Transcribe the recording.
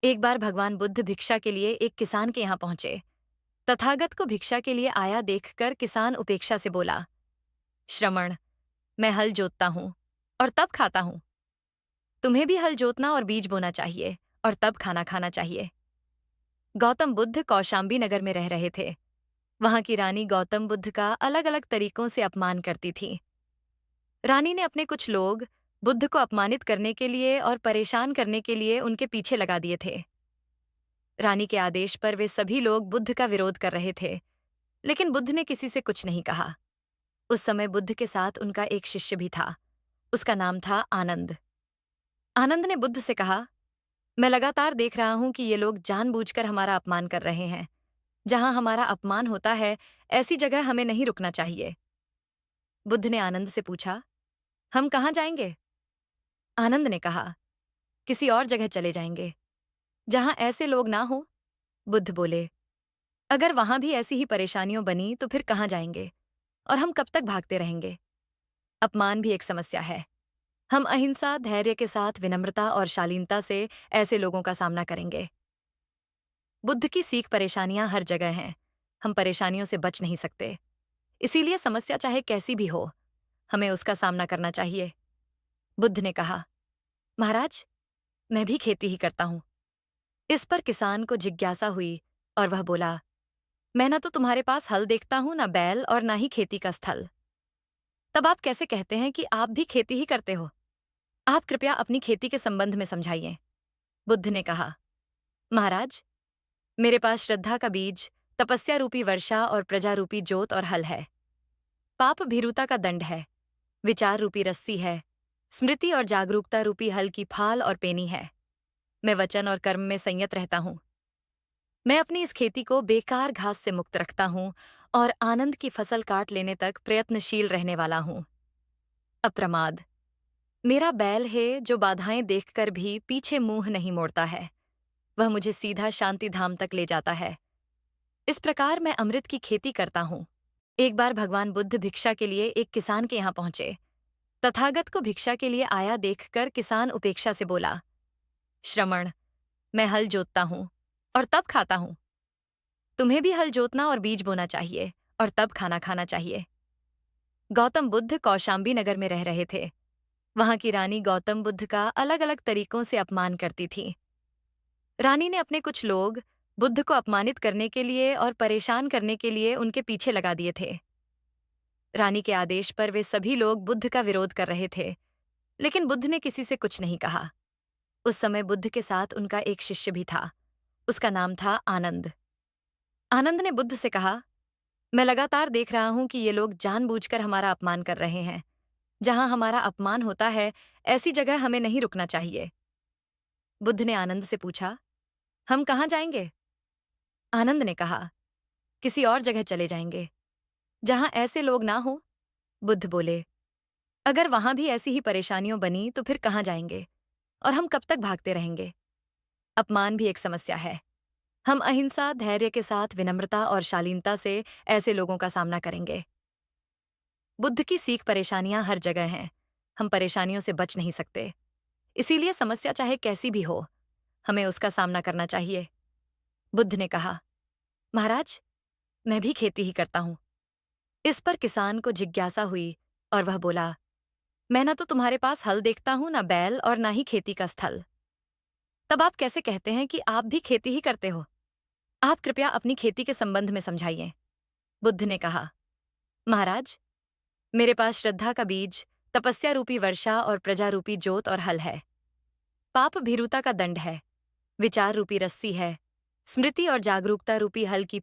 एक बार भगवान बुद्ध भिक्षा के लिए एक किसान के यहाँ पहुंचे। तथागत को भिक्षा के लिए आया देखकर किसान उपेक्षा से बोला, श्रमण, मैं हल जोतता हूं और तब खाता हूं। तुम्हें भी हल जोतना और बीज बोना चाहिए और तब खाना खाना चाहिए। गौतम बुद्ध कौशाम्बी नगर में रह रहे थे। वहां की रानी गौतम बुद्ध का अलग अलग तरीकों से अपमान करती थी। रानी ने अपने कुछ लोग बुद्ध को अपमानित करने के लिए और परेशान करने के लिए उनके पीछे लगा दिए थे। रानी के आदेश पर वे सभी लोग बुद्ध का विरोध कर रहे थे, लेकिन बुद्ध ने किसी से कुछ नहीं कहा। उस समय बुद्ध के साथ उनका एक शिष्य भी था। उसका नाम था आनंद। आनंद ने बुद्ध से कहा, मैं लगातार देख रहा हूं कि ये लोग जानबूझकर हमारा अपमान कर रहे हैं। जहां हमारा अपमान होता है, ऐसी जगह हमें नहीं रुकना चाहिए। बुद्ध ने आनंद से पूछा, हम कहाँ जाएंगे? आनंद ने कहा, किसी और जगह चले जाएंगे जहां ऐसे लोग ना हो। बुद्ध बोले, अगर वहां भी ऐसी ही परेशानियों बनी तो फिर कहाँ जाएंगे और हम कब तक भागते रहेंगे? अपमान भी एक समस्या है। हम अहिंसा, धैर्य के साथ विनम्रता और शालीनता से ऐसे लोगों का सामना करेंगे। बुद्ध की सीख परेशानियां हर जगह हैं। हम परेशानियों से बच नहीं सकते। इसीलिए समस्या चाहे कैसी भी हो, हमें उसका सामना करना चाहिए। बुद्ध ने कहा, महाराज, मैं भी खेती ही करता हूं। इस पर किसान को जिज्ञासा हुई और वह बोला, मैं ना तो तुम्हारे पास हल देखता हूं, ना बैल और ना ही खेती का स्थल। तब आप कैसे कहते हैं कि आप भी खेती ही करते हो? आप कृपया अपनी खेती के संबंध में समझाइए। बुद्ध ने कहा, महाराज, मेरे पास श्रद्धा का बीज, तपस्या रूपी वर्षा और प्रजा रूपी जोत और हल है। पाप भीरुता का दंड है, विचार रूपी रस्सी है, स्मृति और जागरूकता रूपी हल की फाल और पेनी है। मैं वचन और कर्म में संयत रहता हूं। मैं अपनी इस खेती को बेकार घास से मुक्त रखता हूं और आनंद की फसल काट लेने तक प्रयत्नशील रहने वाला हूं। अप्रमाद मेरा बैल है जो बाधाएं देखकर भी पीछे मुंह नहीं मोड़ता है। वह मुझे सीधा शांति धाम तक ले जाता है। इस प्रकार मैं अमृत की खेती करता हूं। एक बार भगवान बुद्ध भिक्षा के लिए एक किसान के यहाँ पहुंचे। तथागत को भिक्षा के लिए आया देखकर किसान उपेक्षा से बोला, श्रमण, मैं हल जोतता हूं और तब खाता हूं। तुम्हें भी हल जोतना और बीज बोना चाहिए और तब खाना खाना चाहिए। गौतम बुद्ध कौशाम्बी नगर में रह रहे थे। वहां की रानी गौतम बुद्ध का अलग अलग तरीकों से अपमान करती थी। रानी ने अपने कुछ लोग बुद्ध को अपमानित करने के लिए और परेशान करने के लिए उनके पीछे लगा दिए थे। रानी के आदेश पर वे सभी लोग बुद्ध का विरोध कर रहे थे, लेकिन बुद्ध ने किसी से कुछ नहीं कहा। उस समय बुद्ध के साथ उनका एक शिष्य भी था। उसका नाम था आनंद। आनंद ने बुद्ध से कहा, मैं लगातार देख रहा हूं कि ये लोग जानबूझकर हमारा अपमान कर रहे हैं। जहां हमारा अपमान होता है, ऐसी जगह हमें नहीं रुकना चाहिए। बुद्ध ने आनंद से पूछा, हम कहाँ जाएंगे? आनंद ने कहा, किसी और जगह चले जाएंगे जहां ऐसे लोग ना हो। बुद्ध बोले, अगर वहां भी ऐसी ही परेशानियों बनी तो फिर कहाँ जाएंगे और हम कब तक भागते रहेंगे? अपमान भी एक समस्या है। हम अहिंसा, धैर्य के साथ विनम्रता और शालीनता से ऐसे लोगों का सामना करेंगे। बुद्ध की सीख परेशानियां हर जगह हैं। हम परेशानियों से बच नहीं सकते। इसीलिए समस्या चाहे कैसी भी हो, हमें उसका सामना करना चाहिए। बुद्ध ने कहा, महाराज, मैं भी खेती ही करता हूं। इस पर किसान को जिज्ञासा हुई और वह बोला, मैं ना तो तुम्हारे पास हल देखता हूं, ना बैल और ना ही खेती का स्थल। तब आप कैसे कहते हैं कि आप भी खेती ही करते हो? आप कृपया अपनी खेती के संबंध में समझाइए। बुद्ध ने कहा, महाराज, मेरे पास श्रद्धा का बीज, तपस्या रूपी वर्षा और प्रजा रूपी जोत और हल है। पाप भीरुता का दंड है, विचार रूपी रस्सी है, स्मृति और जागरूकता रूपी हल की